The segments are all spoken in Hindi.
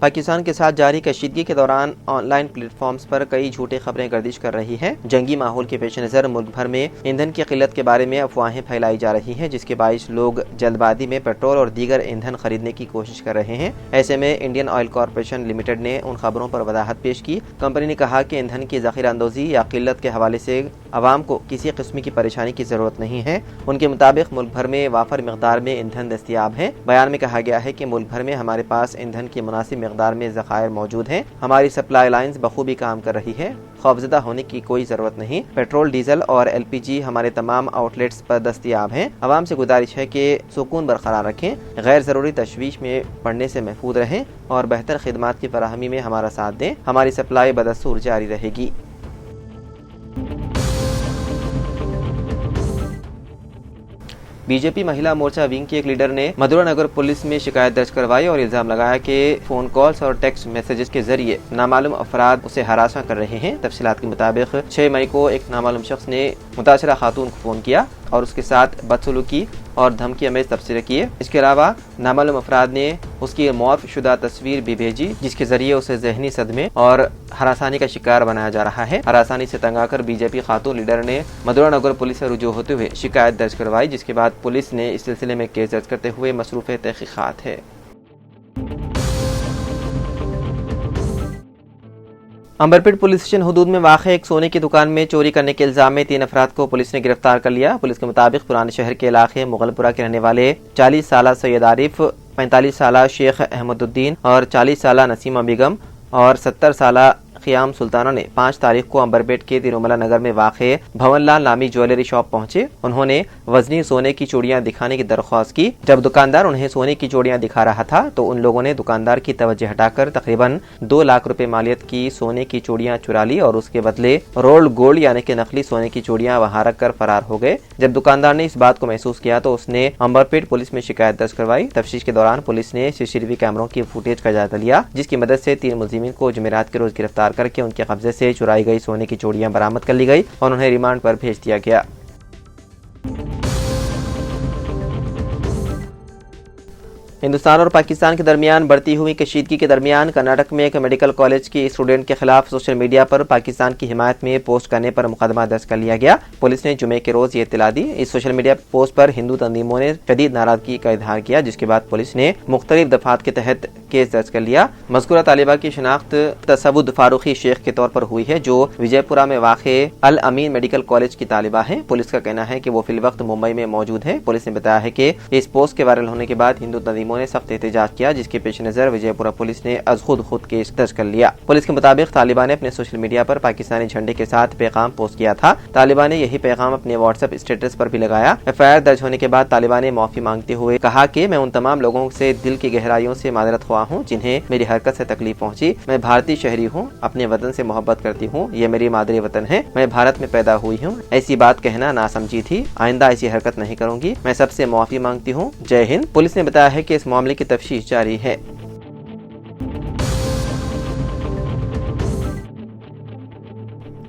पाकिस्तान के साथ जारी कशीदगी के दौरान ऑनलाइन प्लेटफॉर्म्स पर कई झूठी खबरें गर्दिश कर रही हैं। जंगी माहौल के पेश नज़र मुल्क भर में ईंधन की किल्लत के बारे में अफवाहें फैलाई जा रही हैं, जिसके बाइस लोग जल्दबाजी में पेट्रोल और दीगर ईंधन खरीदने की कोशिश कर रहे हैं। ऐसे में इंडियन ऑयल कॉरपोरेशन लिमिटेड ने उन खबरों पर वजाहत पेश की। कंपनी ने कहा कि ईंधन की ज़ख़ीरा अंदोज़ी या किल्लत के हवाले से आवाम को किसी किस्म की परेशानी की ज़रूरत नहीं है। उनके मुताबिक मुल्क भर में वाफर मकदार में ईंधन दस्तियाब है। बयान में कहा गया है कि मुल्क भर में हमारे पास ईंधन की मुनासिब मकदार में ज़खायर मौजूद हैं। हमारी सप्लाई लाइन्स बखूबी काम कर रही है। खौफजदा होने की कोई जरूरत नहीं। पेट्रोल, डीजल और LPG हमारे तमाम आउटलेट्स पर दस्तियाब हैं। आवाम से गुजारिश है कि सुकून बरकरार रखें, गैर ज़रूरी तशवीश में पड़ने से महफूज रहें और बेहतर खिदमात की फराहमी में हमारा साथ दें। हमारी सप्लाई बदस्तूर जारी रहेगी। बीजेपी महिला मोर्चा विंग की एक लीडर ने मधुरा नगर पुलिस में शिकायत दर्ज करवाई और इल्जाम लगाया कि फोन कॉल्स और टेक्स्ट मैसेजेस के जरिए नामालूम अफराद उसे हरासा कर रहे हैं। तफसीलात के मुताबिक 6 मई को एक नामालूम शख्स ने मुतासरा खातून को फोन किया और उसके साथ बदसलूकी और धमकी अमेज तबसरे किए। इसके अलावा नामालूम अफराद ने उसकी मौत शुदा तस्वीर भी भेजी, जिसके जरिए उसे जहनी सदमे और हरासानी का शिकार बनाया जा रहा है। हरासानी से तंग आकर बीजेपी खातून लीडर ने मधुरा नगर पुलिस से रुजू होते हुए शिकायत दर्ज करवाई, जिसके बाद पुलिस ने इस सिलसिले में केस दर्ज करते हुए मसरूफ़ तहकीकात है। अंबरपेट पुलिस स्टेशन हुदूद में वाक़े एक सोने की दुकान में चोरी करने के इल्जाम में 3 अफराद को पुलिस ने गिरफ्तार कर लिया। पुलिस के मुताबिक पुराने शहर के इलाके मुगलपुरा के रहने वाले 40 साला सैयद आरिफ, 45 साला शेख अहमदुद्दीन और 40 साला नसीमा बेगम और 70 साला क़ियाम सुल्ताना ने 5 तारीख को अंबरपेट के तिरुमला नगर में वाक़े भवनलाल नामी ज्वेलरी शॉप पहुंचे। उन्होंने वजनी सोने की चूड़ियां दिखाने की दरख्वास्त की। जब दुकानदार उन्हें सोने की चूड़ियां दिखा रहा था तो उन लोगों ने दुकानदार की तवज्जो हटाकर तकरीबन 2 लाख रुपए मालियत की सोने की चूड़ियां चुरा ली और उसके बदले रोल्ड गोल्ड यानी कि नकली सोने की चूड़ियां वहां रख कर फरार हो गए। जब दुकानदार ने इस बात को महसूस किया तो उसने अंबरपेट पुलिस में शिकायत दर्ज करवाई। तफ्तीश के दौरान पुलिस ने CCTV कैमरों की फुटेज का जायजा लिया, जिसकी मदद से 3 मुलजिमीन को जुमेरात के रोज गिरफ्तार करके उनके कब्जे से चुराई गई सोने की चूड़ियां बरामद कर ली गई और उन्हें रिमांड पर भेज दिया गया। हिंदुस्तान और पाकिस्तान के दरमियान बढ़ती हुई कशीदगी के दरमियान कर्नाटक में एक मेडिकल कॉलेज की स्टूडेंट के खिलाफ सोशल मीडिया पर पाकिस्तान की हिमायत में पोस्ट करने पर मुकदमा दर्ज कर लिया गया। पुलिस ने जुमे के रोज ये इत्तला दी। इस सोशल मीडिया पोस्ट पर हिंदू तंजीमों ने शदीद नाराजगी का इजहार किया, जिसके बाद पुलिस ने मुख्तलिफ दफात के तहत केस दर्ज कर लिया। मज़कूरा तालिबा की शिनाख्त तसव्वुद फारूकी शेख के तौर पर हुई है, जो विजयपुरा में वाक़े अल अमीन मेडिकल कॉलेज की तालिबा है। पुलिस का कहना है कि वो फिल वक्त मुंबई में मौजूद है। पुलिस ने बताया है कि इस पोस्ट के वायरल होने के बाद हिंदू तंजीमों ने सख्त एहतजाज किया, जिसके पेश नजर विजयपुरा पुलिस ने अज खुद केस दर्ज कर लिया। पुलिस के मुताबिक तालिबान ने अपने सोशल मीडिया पर पाकिस्तानी झंडे के साथ पैगाम पोस्ट किया था। तालिबान ने यही पैगाम अपने व्हाट्सएप स्टेटस पर भी लगाया। FIR दर्ज होने के बाद तालिबान ने माफी मांगते हुए कहा कि मैं उन तमाम लोगों से दिल की गहराइयों से माजरत ख्वाह हूँ जिन्हें मेरी हरकत से तकलीफ पहुंची। मैं भारतीय शहरी हूँ, अपने वतन से मोहब्बत करती हूँ। ये मेरी मादरी वतन है, मैं भारत में पैदा हुई हूँ। ऐसी बात कहना नासमझी थी, आइंदा ऐसी हरकत नहीं करूंगी। मैं सबसे माफी मांगती हूँ। जय हिंद। पुलिस ने बताया है कि इस मामले की तफ्तीश जारी है।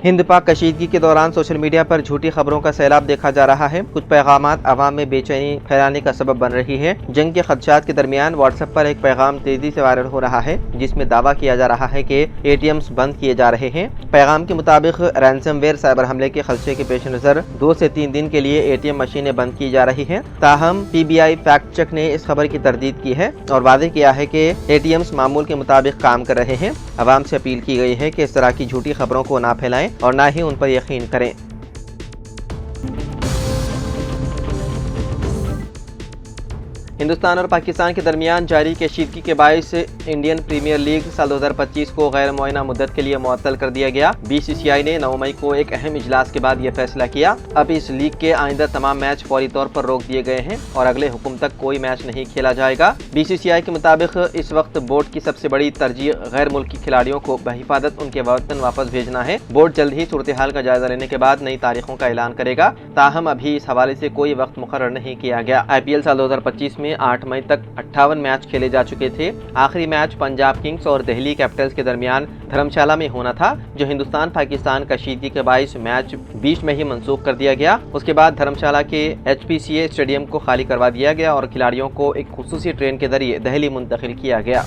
हिंद पाक कशीदगी के दौरान सोशल मीडिया पर झूठी खबरों का सैलाब देखा जा रहा है। कुछ पैगामात आवाम में बेचैनी फैलाने का सबब बन रही है। जंग के खदशात के दरमियान व्हाट्सएप पर एक पैगाम तेजी से वायरल हो रहा है, जिसमें दावा किया जा रहा है कि ATMs बंद किए जा रहे हैं। पैगाम के मुताबिक रैंसमवेयर साइबर हमले के खदशे के पेश नजर 2 से 3 दिन के लिए ATM मशीनें बंद की जा रही हैं। ताहम PBI फैक्ट चेक ने इस खबर की तरदीद की है और वादे किया है कि ATMs मामूल के मुताबिक काम कर रहे हैं। आवाम से अपील की गई है कि इस तरह की झूठी खबरों को ना फैलाएं और ना ही उन पर यकीन करें। हिंदुस्तान और पाकिस्तान के दरमियान जारी कशीदगी के बायस इंडियन प्रीमियर लीग साल 2025 को गैर मुअय्यना मुद्दत के लिए मुअत्तल कर दिया गया। BCCI ने 9 मई को एक अहम इजलास के बाद यह फैसला किया। अब इस लीग के आइंदा तमाम मैच फौरी तौर पर रोक दिए गए हैं और अगले हुक्म तक कोई मैच नहीं खेला जाएगा। BCCI के मुताबिक इस वक्त बोर्ड की सबसे बड़ी तरजीह गैर मुल्की खिलाड़ियों को बहिफाजत उनके वतन वापस भेजना है। बोर्ड जल्द ही सूरत हाल का जायजा लेने के बाद नई तारीखों का ऐलान करेगा। ताहम अभी इस हवाले से कोई वक्त मुकर्रर नहीं किया गया। IPL साल 2025 में में 8 मई तक 58 मैच खेले जा चुके थे। आखिरी मैच पंजाब किंग्स और दिल्ली कैपिटल्स के दरमियान धर्मशाला में होना था, जो हिंदुस्तान पाकिस्तान कशीदगी के बायस मैच 20 में ही मंसूख कर दिया गया। उसके बाद धर्मशाला के HPCA स्टेडियम को खाली करवा दिया गया और खिलाड़ियों को एक खुसूसी ट्रेन के जरिए दिल्ली मुंतकिल किया गया।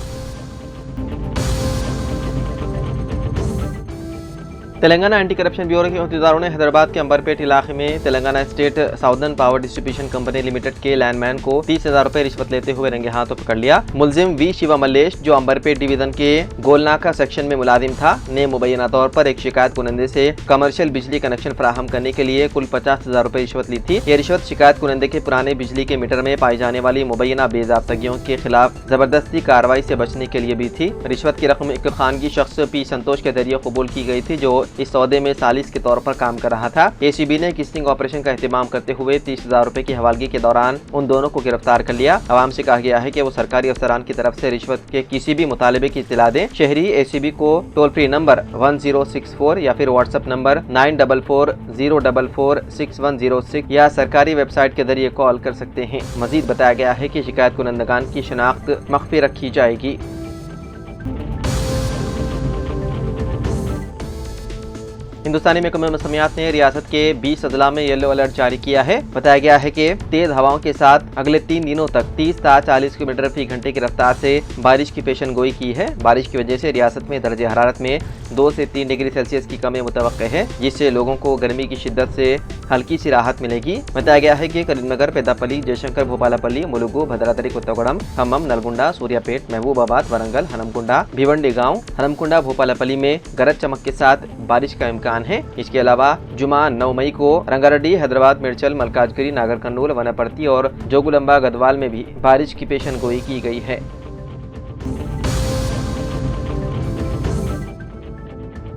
तेलंगाना एंटी करप्शन ब्यूरो के अहदेदारों ने हैदराबाद के अंबरपेट इलाके में Telangana state southern power distribution company limited के लैंडमैन को 30,000 रुपए रिश्वत लेते हुए रंगे हाथों पकड़ लिया। मुलजिम वी शिवा मल्लेश, जो अंबरपेट डिवीजन के गोलनाका सेक्शन में मुलाजिम था, ने मुबैना तौर पर एक शिकायत कुनंदे से कमर्शियल बिजली कनेक्शन फराहम करने के लिए कुल 50,000 रुपए रिश्वत ली थी। ये रिश्वत शिकायत कुनंदे के पुराने बिजली के मीटर में पाई जाने वाली मुबैना बेज़ाब्तगियों के खिलाफ जबरदस्ती कार्रवाई से बचने के लिए भी थी। रिश्वत की रकम एक खानगी शख्स पी संतोष के जरिए कबूल की गई थी, जो इस सौदे में सालिस के तौर पर काम कर रहा था। ACB ने किस्टिंग ऑपरेशन का एहतमाम करते हुए 30,000 रुपए की हवालगी के दौरान उन दोनों को गिरफ्तार कर लिया। अवाम से कहा गया है कि वो सरकारी अफसरान की तरफ से रिश्वत के किसी भी मुतालबे की इत्तला दें। शहरी ACB को टोल फ्री नंबर 1064 या फिर व्हाट्सएप नंबर 9440446106 या सरकारी वेबसाइट के जरिए कॉल कर सकते हैं। मजीद बताया गया है कि शिकायत कुनंदगान की शनाख्त मख्फी रखी जाएगी। हिंदुस्तानी महकमे मौसमियात ने रियासत के 20 अजला में येलो अलर्ट जारी किया है। बताया गया है कि तेज हवाओं के साथ अगले 3 दिनों तक 30 से 40 किलोमीटर फी घंटे की रफ्तार से बारिश की पेशन गोई की है। बारिश की वजह से रियासत में दर्जे हरारत में 2 से 3 डिग्री सेल्सियस की कमी मुतवक्के है, जिससे लोगों को गर्मी की शिद्दत से हल्की सी राहत मिलेगी। बताया गया है कि करीमनगर, पेदापल्ली, जयशंकर, भोपालपल्ली, मुलुगु, भद्राद्री कोत्तागुड़म, खम्मम, नलगुंडा, सूर्यापेट, महबूबाबाद, वरंगल, हनमकुंडा, भिवंडी गांव, हनमकुंडा, भोपालपल्ली में गरज चमक के साथ बारिश का इम्कान है। इसके अलावा जुमा 9 मई को रंगारेड्डी, हैदराबाद, मिर्चल, मलकाजगिरी, नागर कर्नूल, वनपर्ती और जोगुलंबा गदवाल में भी बारिश की पेशन गोई की गई है।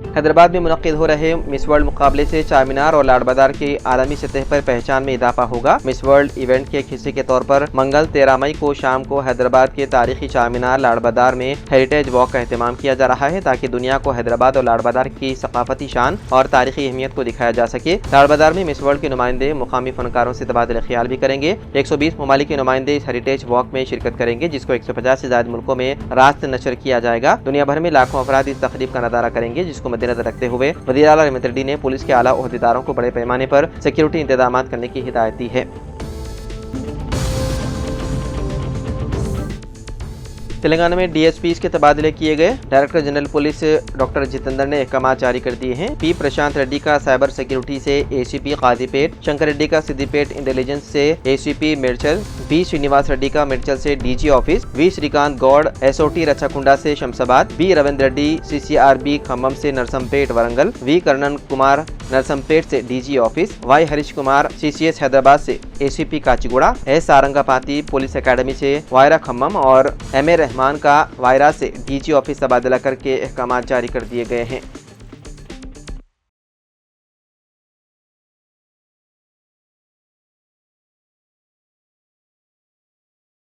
हैदराबाद में मुनक्किद हो रहे मिस वर्ल्ड मुकाबले से चारमीनार और लाड बाजार की आलमी सतह पर पहचान में इजाफा होगा। मिस वर्ल्ड इवेंट के एक हिस्से के तौर पर मंगल 13 मई को शाम को हैदराबाद के तारीखी चारमीनार लाड बाजार में हेरिटेज वॉक का एहतमाम किया जा रहा है, ताकि दुनिया को हैदराबाद और लाड बाजार की सकाफती शान और तारीखी अहमियत को दिखाया जा सके। लाड बाजार में मिस वर्ल्ड के नुमाइंदे मुकामी फनकारों से तबादला ख्याल भी करेंगे। 120 ममालिक के नुमाइंदे इस हेरिटेज वॉक में शिरकत करेंगे, जिसको 150 से ज्यादा मुल्कों में रास्त नशर किया जाएगा। दुनिया भर में लाखों अफराद इस तकरीब का नजारा करेंगे, जिसको मद्देनजर रखते हुए वज़ीर आला रहमत रेड्डी ने पुलिस के आला ओहदेदारों को बड़े पैमाने पर सिक्योरिटी इंतजाम करने की हिदायत दी है। तेलंगाना में DSPs के तबादले किए गए। Director general police doctor Jitendra ने अहकाम जारी कर दिए हैं। P प्रशांत रेड्डी का साइबर सिक्योरिटी से ACP काजीपेट, शंकर रेड्डी का सिद्दीपेट इंटेलिजेंस से ACP मिर्चल, B श्रीनिवास रेड्डी का मिर्चल से DG office, V Srikanth Goud SOT Rachakonda से शमशाबाद, B रविंद्र रेड्डी CCRB खम्मम से नरसमपेट वरंगल, V करणन कुमार नरसमपेट से DG office, Y Harish Kumar CCS Hyderabad से ACP Kacheguda, S Sarangapati police academy से वायरा खम्मम और MA रहमान का वायरा से DG ऑफिस तबादला करके अहकाम जारी कर दिए गए हैं।